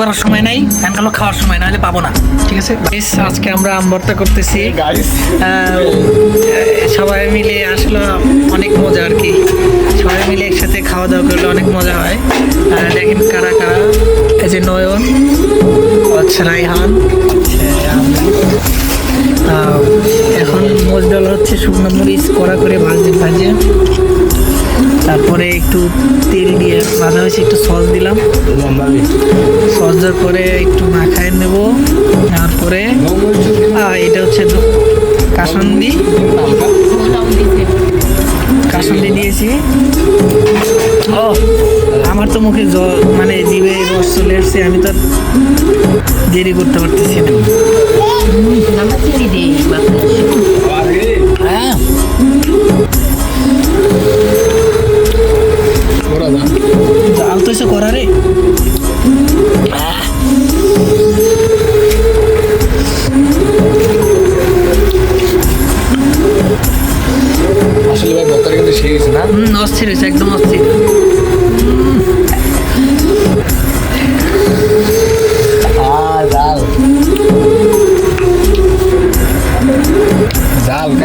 করার সময় নাই, ফ্যান কালো খাওয়ার সময় না হলে পাবো না। ঠিক আছে, আজকে আমরা আম ভর্তা করতেছি সবাই মিলে। আসলে অনেক মজা আর কি, সবাই মিলে একসাথে খাওয়া দাওয়া করলে অনেক মজা হয়। দেখেন কারা কারা, এই যে নয়ন, আচ্ছা রাইহান, এখন মজদল হচ্ছে শুকনো মরিচ কড়া করে ভাজে, তারপরে একটু তেল দিয়ে ভাজা হয়েছে, একটু সস দিলাম, সস দেওয়ার পরে একটু মাখায় নেব। তারপরে এটা হচ্ছে কাসুন্দি দিয়েছি। ও আমার তো মুখে জল, মানে জিভে রস চলে আসছে, আমি তো দেরি করতে পারতেছি না। হ্যাঁ জাল তো এসে করা রে। আসলে ভাই বক্তার কিন্তু সেই হয়েছে না। অস্থির হয়েছে, একদম অস্থির।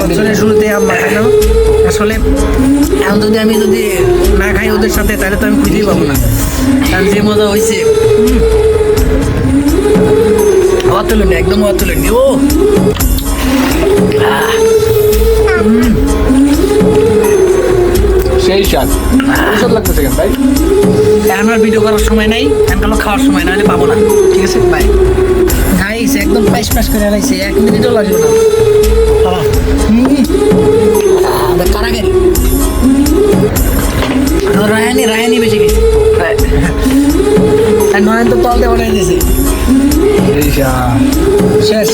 বছরের শুরুতে আম মাখানো, আসলে এখন যদি আমি না খাই ওদের সাথে, তাহলে তো আমি খুঁজেই পাবো না। কারণ যে মজা হয়েছে অতুলনীয়, একদম অতুলনীয়। ও সেই স্বাদ লাগতেছে কেন ভাই? এখন আর ভিডিও করার সময় নাই, ফ্যান কালো খাওয়ার সময় না হলে পাবো না। ঠিক আছে বাই। গাইস একদম পাইস করে হারাইছে, 1 মিনিটও লাগবে না। কারাগারি রায়ানি বেঁচে গেছে, নয়ন তো তল দিয়ে বানাই দিয়েছে। এই শেষ।